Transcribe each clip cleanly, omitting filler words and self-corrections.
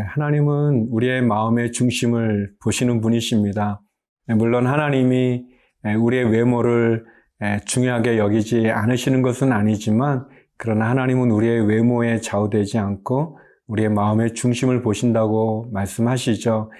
하나님은 우리의 마음의 중심을 보시는 분이십니다. 물론 하나님이 우리의 외모를 중요하게 여기지 않으시는 것은 아니지만, 그러나 하나님은 우리의 외모에 좌우되지 않고 우리의 마음의 중심을 보신다고 말씀하시죠.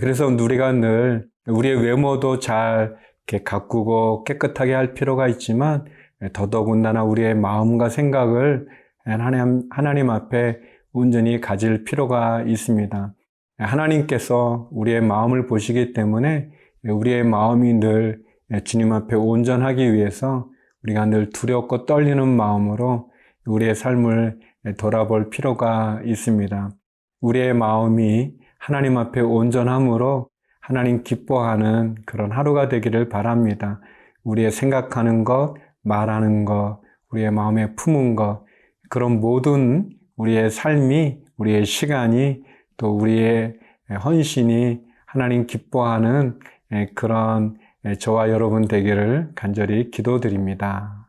그래서 우리가 늘 우리의 외모도 잘 이렇게 가꾸고 깨끗하게 할 필요가 있지만, 더더군다나 우리의 마음과 생각을 하나님 앞에 온전히 가질 필요가 있습니다. 하나님께서 우리의 마음을 보시기 때문에 우리의 마음이 늘 주님 앞에 온전하기 위해서 우리가 늘 두렵고 떨리는 마음으로 우리의 삶을 돌아볼 필요가 있습니다. 우리의 마음이 하나님 앞에 온전함으로 하나님 기뻐하는 그런 하루가 되기를 바랍니다. 우리의 생각하는 것, 말하는 것, 우리의 마음에 품은 것, 그런 모든 우리의 삶이, 우리의 시간이, 또 우리의 헌신이 하나님 기뻐하는 그런 저와 여러분 되기를 간절히 기도드립니다.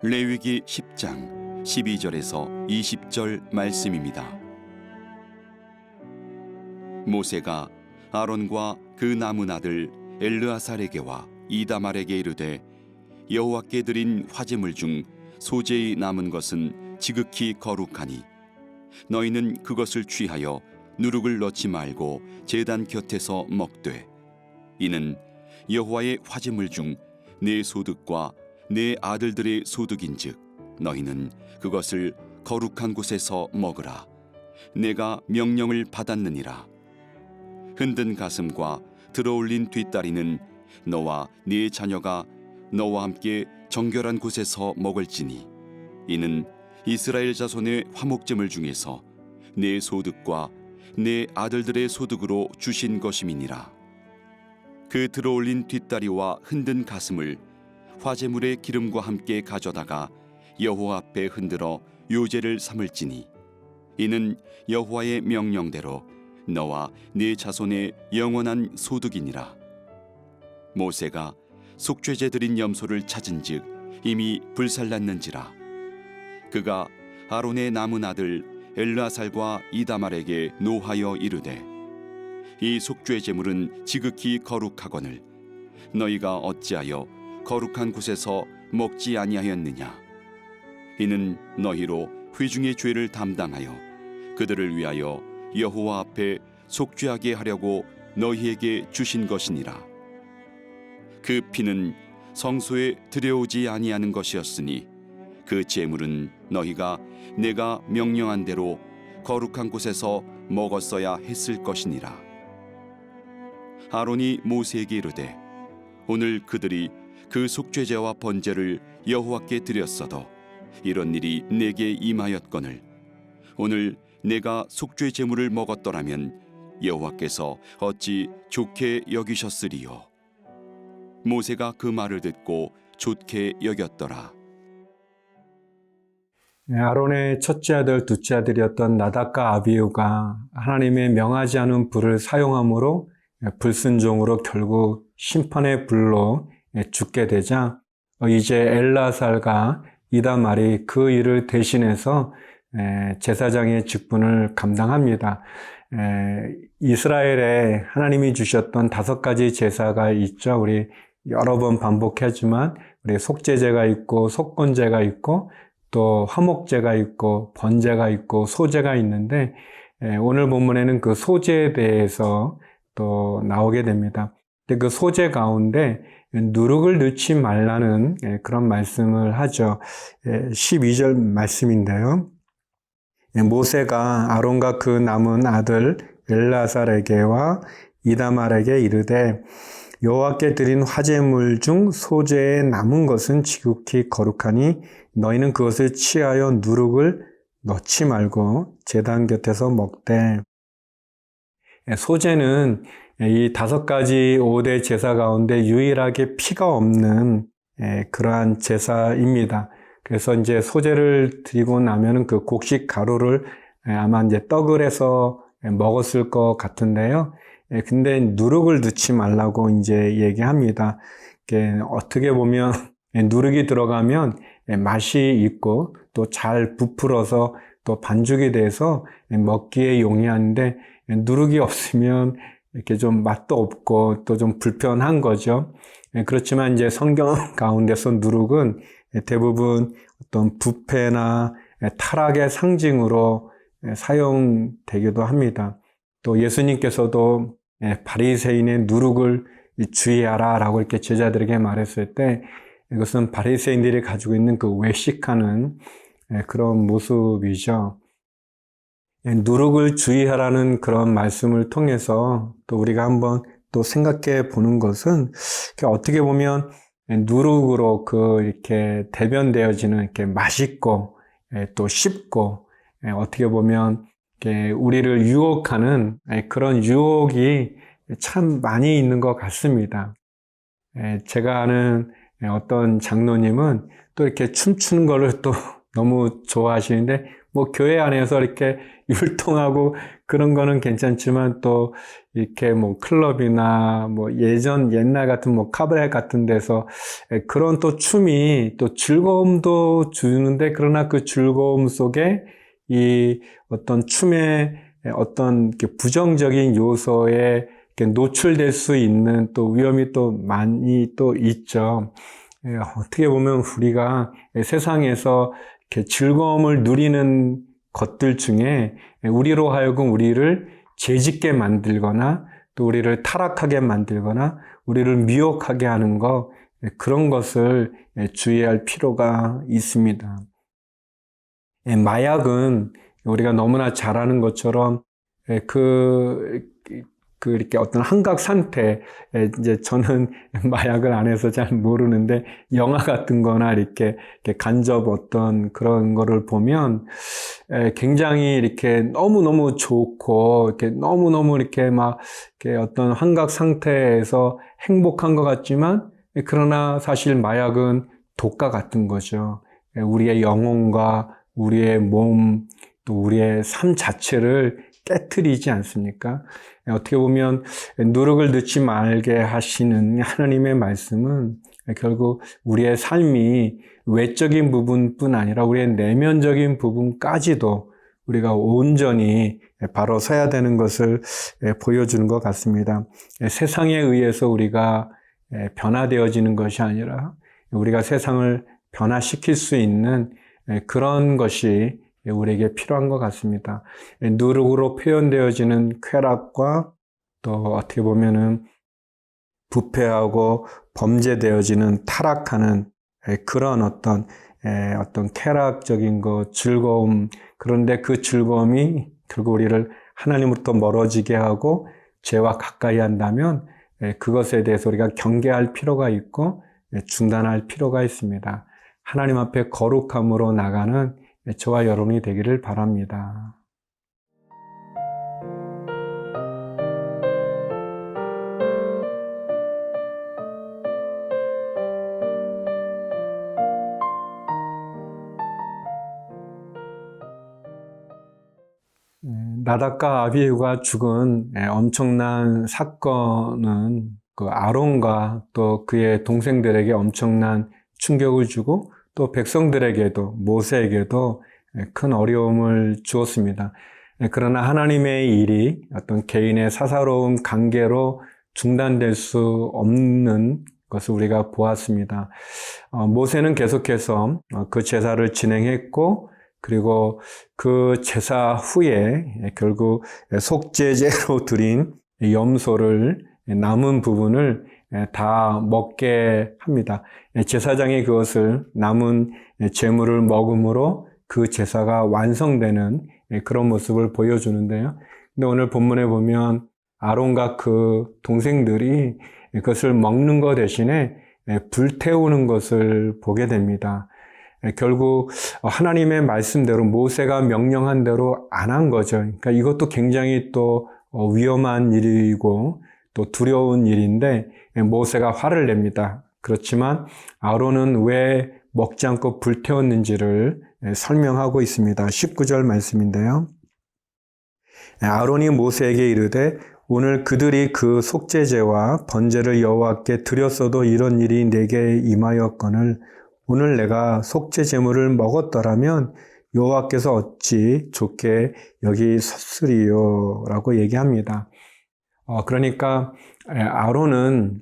레위기 10장 12절에서 20절 말씀입니다. 모세가 아론과 그 남은 아들 엘르아살에게와 이다말에게 이르되, 여호와께 드린 화제물 중 소재의 남은 것은 지극히 거룩하니 너희는 그것을 취하여 누룩을 넣지 말고 제단 곁에서 먹되, 이는 여호와의 화제물 중 내 소득과 내 아들들의 소득인즉 너희는 그것을 거룩한 곳에서 먹으라. 내가 명령을 받았느니라. 흔든 가슴과 들어올린 뒷다리는 너와 네 자녀가 너와 함께 정결한 곳에서 먹을지니, 이는 이스라엘 자손의 화목제물 중에서 내 소득과 내 아들들의 소득으로 주신 것임이니라. 그 들어올린 뒷다리와 흔든 가슴을 화제물의 기름과 함께 가져다가 여호와 앞에 흔들어 요제를 삼을지니, 이는 여호와의 명령대로 너와 네 자손의 영원한 소득이니라. 모세가 속죄제 드린 염소를 찾은즉 이미 불살랐는지라. 그가 아론의 남은 아들 엘르아살과 이다말에게 노하여 이르되, 이 속죄제물은 지극히 거룩하거늘 너희가 어찌하여 거룩한 곳에서 먹지 아니하였느냐. 이는 너희로 회중의 죄를 담당하여 그들을 위하여 여호와 앞에 속죄하게 하려고 너희에게 주신 것이니라. 그 피는 성소에 들여오지 아니하는 것이었으니 그 제물은 너희가 내가 명령한 대로 거룩한 곳에서 먹었어야 했을 것이니라. 아론이 모세에게 이르되, 오늘 그들이 그 속죄제와 번제를 여호와께 드렸어도 이런 일이 내게 임하였거늘 오늘 내가 속죄 제물을 먹었더라면 여호와께서 어찌 좋게 여기셨으리요. 모세가 그 말을 듣고 좋게 여겼더라. 아론의 첫째 아들, 둘째 아들이었던 나답과 아비후가 하나님의 명하지 않은 불을 사용함으로 불순종으로 결국 심판의 불로 죽게 되자, 이제 엘르아살과 이다말이 그 일을 대신해서 제사장의 직분을 감당합니다. 이스라엘에 하나님이 주셨던 5가지 제사가 있죠. 우리 여러 번 반복하지만 우리 속죄제가 있고 속건제가 있고 또 화목제가 있고 번제가 있고 소제가 있는데, 오늘 본문에는 그 소제에 대해서 또 나오게 됩니다. 근데 그 소제 가운데 누룩을 넣지 말라는 그런 말씀을 하죠. 12절 말씀인데요. 모세가 아론과 그 남은 아들 엘르아살에게와 이다말에게 이르되, 여호와께 드린 화제물 중 소제에 남은 것은 지극히 거룩하니 너희는 그것을 취하여 누룩을 넣지 말고 제단 곁에서 먹되. 소제는 이 5가지 5대 제사 가운데 유일하게 피가 없는 그러한 제사입니다. 그래서 이제 소제를 드리고 나면은 그 곡식 가루를 아마 이제 떡을 해서 먹었을 것 같은데요. 근데 누룩을 넣지 말라고 이제 얘기합니다. 어떻게 보면 누룩이 들어가면 맛이 있고 또 잘 부풀어서 또 반죽이 돼서 먹기에 용이한데 누룩이 없으면 이렇게 좀 맛도 없고 또 좀 불편한 거죠. 그렇지만 이제 성경 가운데서 누룩은 대부분 어떤 부패나 타락의 상징으로 사용되기도 합니다. 또 예수님께서도 바리새인의 누룩을 주의하라 라고 이렇게 제자들에게 말했을 때 이것은 바리새인들이 가지고 있는 그 외식하는 그런 모습이죠. 누룩을 주의하라는 그런 말씀을 통해서 또 우리가 한번 또 생각해 보는 것은 어떻게 보면 누룩으로 이렇게 대변되어지는 이렇게 맛있고 또 쉽고 어떻게 보면 우리를 유혹하는 그런 유혹이 참 많이 있는 것 같습니다. 제가 아는 어떤 장로님은 또 이렇게 춤추는 거를 또 너무 좋아하시는데 뭐 교회 안에서 이렇게 율동하고 그런 거는 괜찮지만 또 이렇게 뭐 클럽이나 뭐 옛날 같은 뭐 카바레 같은 데서 그런 또 춤이 또 즐거움도 주는데 그러나 그 즐거움 속에 이 어떤 춤의 어떤 부정적인 요소에 노출될 수 있는 또 위험이 또 많이 또 있죠. 어떻게 보면 우리가 세상에서 이렇게 즐거움을 누리는 것들 중에 우리로 하여금 우리를 죄짓게 만들거나 또 우리를 타락하게 만들거나 우리를 미혹하게 하는 것, 그런 것을 주의할 필요가 있습니다. 마약은 우리가 너무나 잘 아는 것처럼 이렇게 어떤 한각 상태, 이제 저는 마약을 안 해서 잘 모르는데, 영화 같은 거나 이렇게 간접 어떤 그런 거를 보면, 굉장히 이렇게 너무너무 좋고, 이렇게 너무너무 이렇게 이렇게 어떤 한각 상태에서 행복한 것 같지만, 그러나 사실 마약은 독과 같은 거죠. 우리의 영혼과 우리의 몸, 또 우리의 삶 자체를 깨트리지 않습니까? 어떻게 보면 누룩을 넣지 말게 하시는 하나님의 말씀은 결국 우리의 삶이 외적인 부분뿐 아니라 우리의 내면적인 부분까지도 우리가 온전히 바로 서야 되는 것을 보여주는 것 같습니다. 세상에 의해서 우리가 변화되어지는 것이 아니라 우리가 세상을 변화시킬 수 있는 그런 것이 우리에게 필요한 것 같습니다. 누룩으로 표현되어지는 쾌락과 또 어떻게 보면은 부패하고 범죄되어지는 타락하는 그런 어떤 쾌락적인 것, 즐거움, 그런데 그 즐거움이 결국 우리를 하나님으로부터 멀어지게 하고 죄와 가까이 한다면 그것에 대해서 우리가 경계할 필요가 있고 중단할 필요가 있습니다. 하나님 앞에 거룩함으로 나가는 저와 여러분이 되기를 바랍니다. 나답과 아비후가 죽은 엄청난 사건은 그 아론과 또 그의 동생들에게 엄청난 충격을 주고 또 백성들에게도 모세에게도 큰 어려움을 주었습니다. 그러나 하나님의 일이 어떤 개인의 사사로운 관계로 중단될 수 없는 것을 우리가 보았습니다. 모세는 계속해서 그 제사를 진행했고 그리고 그 제사 후에 결국 속죄제로 드린 염소를 남은 부분을 다 먹게 합니다. 제사장이 그것을 남은 제물을 먹음으로 그 제사가 완성되는 그런 모습을 보여주는데요. 근데 오늘 본문에 보면 아론과 그 동생들이 그것을 먹는 것 대신에 불태우는 것을 보게 됩니다. 결국 하나님의 말씀대로 모세가 명령한 대로 안 한 거죠. 그러니까 이것도 굉장히 또 위험한 일이고 또 두려운 일인데 모세가 화를 냅니다. 그렇지만 아론은 왜 먹지 않고 불태웠는지를 설명하고 있습니다. 19절 말씀인데요. 아론이 모세에게 이르되 오늘 그들이 그 속죄제와 번제를 여호와께 드렸어도 이런 일이 내게 임하였거늘 오늘 내가 속죄 제물을 먹었더라면 여호와께서 어찌 좋게 여기셨으리요 라고 얘기합니다. 그러니까 아론은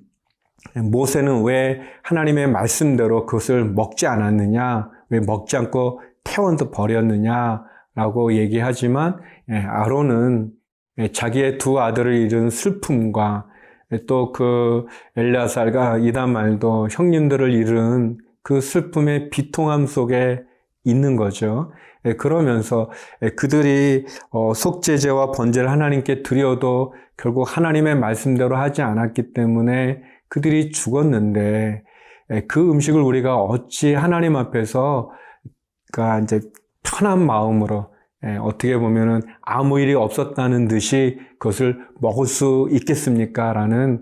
모세는 왜 하나님의 말씀대로 그것을 먹지 않았느냐, 왜 먹지 않고 태워도 버렸느냐라고 얘기하지만 아론은 자기의 두 아들을 잃은 슬픔과 또 그 엘레아살과 이다말도 형님들을 잃은 그 슬픔의 비통함 속에 있는 거죠. 그러면서 그들이 속죄제와 번제를 하나님께 드려도 결국 하나님의 말씀대로 하지 않았기 때문에 그들이 죽었는데 그 음식을 우리가 어찌 하나님 앞에서 그러니까 이제 편한 마음으로 어떻게 보면은 아무 일이 없었다는 듯이 그것을 먹을 수 있겠습니까? 라는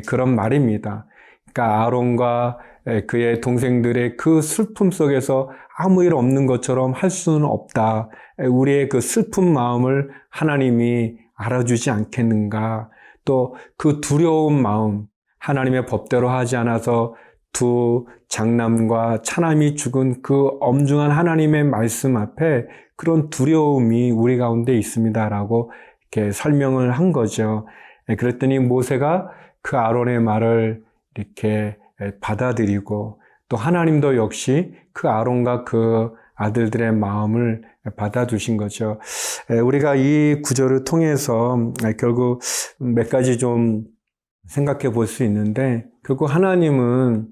그런 말입니다. 그러니까 아론과 그의 동생들의 그 슬픔 속에서 아무 일 없는 것처럼 할 수는 없다. 우리의 그 슬픈 마음을 하나님이 알아주지 않겠는가? 또 그 두려운 마음, 하나님의 법대로 하지 않아서 두 장남과 차남이 죽은 그 엄중한 하나님의 말씀 앞에 그런 두려움이 우리 가운데 있습니다라고 이렇게 설명을 한 거죠. 그랬더니 모세가 그 아론의 말을 이렇게 받아들이고 또 하나님도 역시 그 아론과 그 아들들의 마음을 받아주신 거죠. 우리가 이 구절을 통해서 결국 몇 가지 좀 생각해 볼 수 있는데 결국 하나님은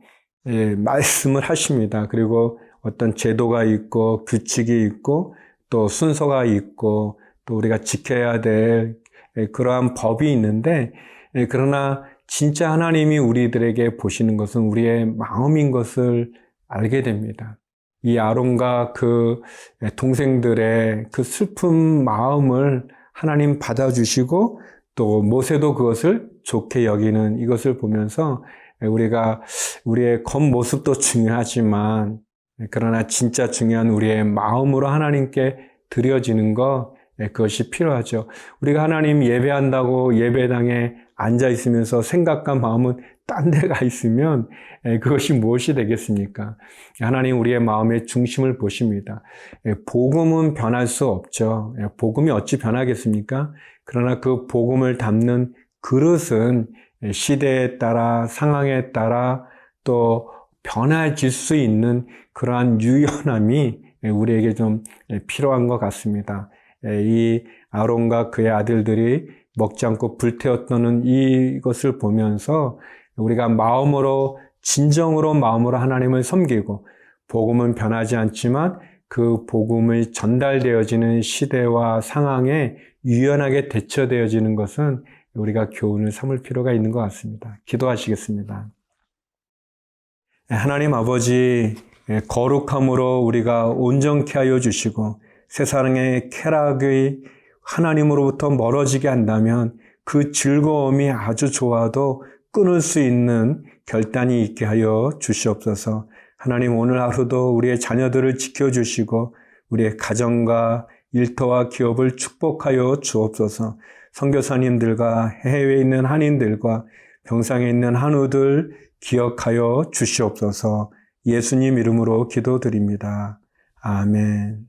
말씀을 하십니다. 그리고 어떤 제도가 있고 규칙이 있고 또 순서가 있고 또 우리가 지켜야 될 그러한 법이 있는데 그러나 진짜 하나님이 우리들에게 보시는 것은 우리의 마음인 것을 알게 됩니다. 이 아론과 그 동생들의 그 슬픈 마음을 하나님 받아주시고 또 모세도 그것을 좋게 여기는 이것을 보면서 우리가 우리의 겉모습도 중요하지만 그러나 진짜 중요한 우리의 마음으로 하나님께 드려지는 것 그것이 필요하죠. 우리가 하나님 예배한다고 예배당에 앉아 있으면서 생각과 마음은 딴 데 가 있으면 그것이 무엇이 되겠습니까? 하나님 우리의 마음의 중심을 보십니다. 복음은 변할 수 없죠. 복음이 어찌 변하겠습니까? 그러나 그 복음을 담는 그릇은 시대에 따라 상황에 따라 또 변화질 수 있는 그러한 유연함이 우리에게 좀 필요한 것 같습니다. 이 아론과 그의 아들들이 먹지 않고 불태웠던 이것을 보면서 우리가 마음으로 진정으로 마음으로 하나님을 섬기고 복음은 변하지 않지만 그 복음이 전달되어지는 시대와 상황에 유연하게 대처되어지는 것은 우리가 교훈을 삼을 필요가 있는 것 같습니다. 기도하시겠습니다. 하나님 아버지, 거룩함으로 우리가 온전케 하여 주시고 세상의 쾌락의 하나님으로부터 멀어지게 한다면 그 즐거움이 아주 좋아도 끊을 수 있는 결단이 있게 하여 주시옵소서. 하나님 오늘 하루도 우리의 자녀들을 지켜주시고 우리의 가정과 일터와 기업을 축복하여 주옵소서. 선교사님들과 해외에 있는 한인들과 병상에 있는 한우들 기억하여 주시옵소서. 예수님 이름으로 기도드립니다. 아멘.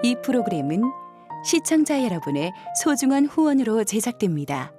이 프로그램은 시청자 여러분의 소중한 후원으로 제작됩니다.